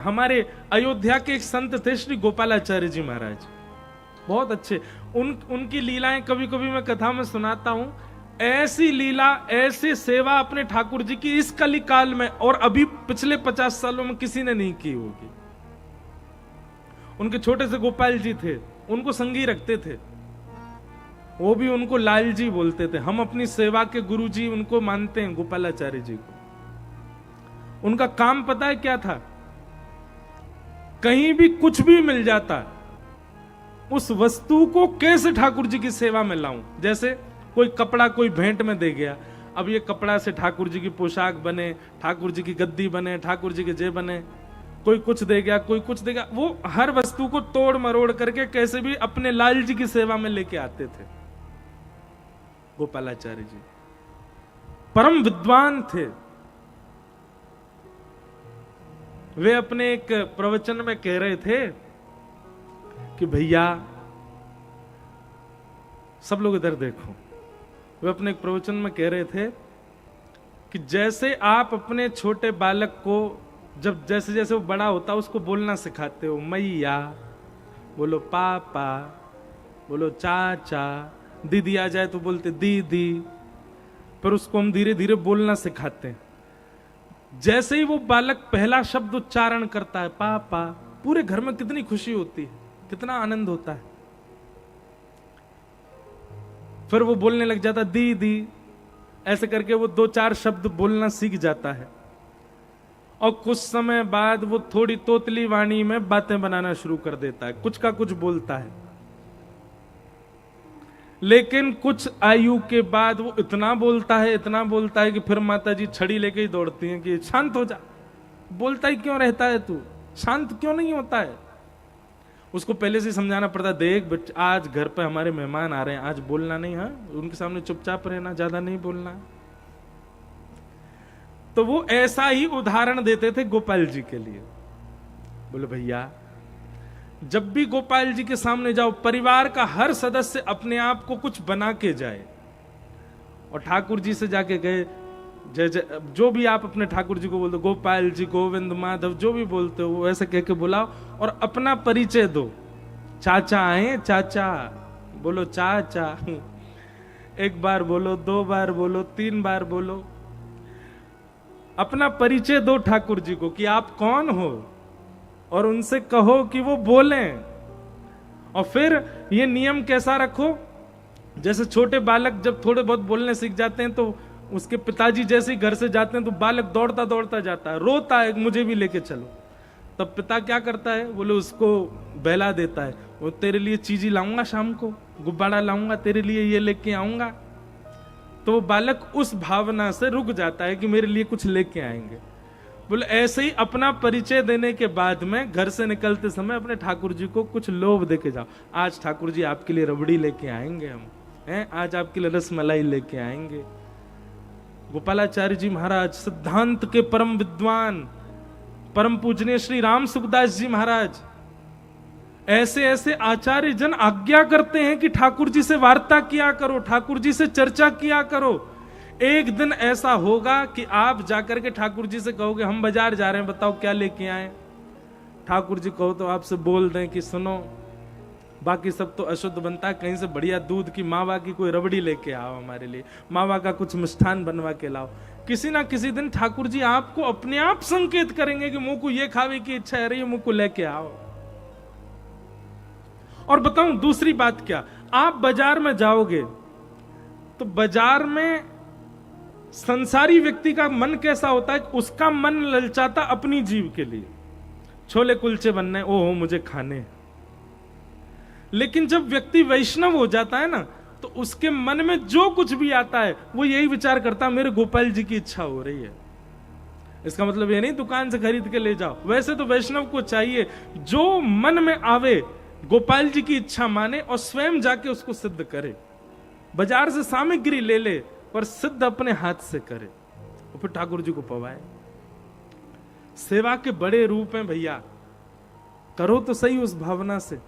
हमारे अयोध्या के एक संत थे श्री गोपालाचार्य जी महाराज, बहुत अच्छे। उनकी लीलाएं कभी कभी मैं कथा में सुनाता हूं। ऐसी लीला, ऐसी सेवा अपने ठाकुर जी की इस कली काल में और अभी पिछले 50 सालों में किसी ने नहीं की होगी। उनके छोटे से गोपाल जी थे, उनको संगी रखते थे, वो भी उनको लाल जी बोलते थे। हम अपनी सेवा के गुरु जी उनको मानते हैं, गोपालाचार्य जी को। उनका काम पता है क्या था? कहीं भी कुछ भी मिल जाता, उस वस्तु को कैसे ठाकुर जी की सेवा में लाऊं। जैसे कोई कपड़ा कोई भेंट में दे गया, अब ये कपड़ा से ठाकुर जी की पोशाक बने, ठाकुर जी की गद्दी बने, ठाकुर जी के जे बने। कोई कुछ दे गया, कोई कुछ देगा, वो हर वस्तु को तोड़ मरोड़ करके कैसे भी अपने लाल जी की सेवा में लेके आते थे। गोपालाचार्य जी परम विद्वान थे। वे अपने एक प्रवचन में कह रहे थे कि भैया, सब लोग इधर देखो। वे अपने एक प्रवचन में कह रहे थे कि जैसे आप अपने छोटे बालक को जब जैसे जैसे वो बड़ा होता उसको बोलना सिखाते हो, मैया बोलो, पापा बोलो, चाचा, दीदी आ जाए तो बोलते दीदी, पर उसको हम धीरे धीरे बोलना सिखाते हैं। जैसे ही वो बालक पहला शब्द उच्चारण करता है, पापा, पूरे घर में कितनी खुशी होती है, कितना आनंद होता है। फिर वो बोलने लग जाता दीदी, ऐसे करके वो 2-4 शब्द बोलना सीख जाता है। और कुछ समय बाद वो थोड़ी तोतली वाणी में बातें बनाना शुरू कर देता है, कुछ का कुछ बोलता है। लेकिन कुछ आयु के बाद वो इतना बोलता है कि फिर माता जी छड़ी लेके ही दौड़ती हैं कि शांत हो जा, बोलता ही क्यों रहता है तू, शांत क्यों नहीं होता है। उसको पहले से समझाना पड़ता, देख आज घर पे हमारे मेहमान आ रहे हैं, आज बोलना नहीं, हाँ, उनके सामने चुपचाप रहना, ज्यादा नहीं बोलना। तो वो ऐसा ही उदाहरण देते थे गोपाल जी के लिए। बोले भैया, जब भी गोपाल जी के सामने जाओ, परिवार का हर सदस्य अपने आप को कुछ बना के जाए और ठाकुर जी से जाके गए, जय जय, जो भी आप अपने ठाकुर जी को बोलते हो, गोपाल जी, गोविंद, माधव, जो भी बोलते हो वो ऐसे कह के बुलाओ और अपना परिचय दो। चाचा आए, चाचा बोलो, चाचा, एक बार बोलो, 2 बार बोलो, 3 बार बोलो। अपना परिचय दो ठाकुर जी को कि आप कौन हो, और उनसे कहो कि वो बोलें। और फिर ये नियम कैसा रखो, जैसे छोटे बालक जब थोड़े बहुत बोलने सीख जाते हैं तो उसके पिताजी जैसे ही घर से जाते हैं तो बालक दौड़ता दौड़ता जाता है, रोता है, मुझे भी लेके चलो। तब पिता क्या करता है, बोले उसको बहला देता है, वो तेरे लिए चीजी लाऊंगा, शाम को गुब्बारा लाऊंगा तेरे लिए, ये लेके आऊंगा। तो वो बालक उस भावना से रुक जाता है कि मेरे लिए कुछ लेके आएंगे। बोले ऐसे ही अपना परिचय देने के बाद में घर से निकलते समय अपने ठाकुर जी को कुछ लोभ देके जाओ। आज ठाकुर जी आपके लिए रबड़ी लेके आएंगे, हम हैं, आज आपके लिए रसमलाई लेके आएंगे। गोपालाचार्य जी महाराज सिद्धांत के परम विद्वान, परम पूजनीय श्री राम सुखदास जी महाराज, ऐसे ऐसे आचार्य जन आज्ञा करते हैं कि ठाकुर जी से वार्ता किया करो, ठाकुर जी से चर्चा किया करो। एक दिन ऐसा होगा कि आप जाकर के ठाकुर जी से कहोगे हम बाजार जा रहे हैं, बताओ क्या लेके आए। ठाकुर जी कहो तो आपसे बोल दें कि सुनो, बाकी सब तो अशुद्ध बनता है, कहीं से बढ़िया दूध की मावा की कोई रबड़ी लेके आओ हमारे लिए, मावा का कुछ मिष्ठान बनवा के लाओ। किसी ना किसी दिन ठाकुर जी आपको अपने आप संकेत करेंगे कि मुंह को ये खावे की इच्छा है रही है, मुंह को लेके आओ। और बताऊं दूसरी बात क्या, आप बाजार में जाओगे तो बाजार में संसारी व्यक्ति का मन कैसा होता है, उसका मन ललचाता अपनी जीव के लिए, छोले कुलचे बनने, ओहो मुझे खाने। लेकिन जब व्यक्ति वैष्णव हो जाता है ना, तो उसके मन में जो कुछ भी आता है वो यही विचार करता है, मेरे गोपाल जी की इच्छा हो रही है। इसका मतलब ये नहीं दुकान से खरीद के ले जाओ, वैसे तो वैष्णव को चाहिए जो मन में आवे गोपाल जी की इच्छा माने और स्वयं जाके उसको सिद्ध करे। बाजार से सामग्री ले ले पर सिद्ध अपने हाथ से करे और फिर ठाकुर जी को पवाए। सेवा के बड़े रूप हैं भैया, करो तो सही उस भावना से।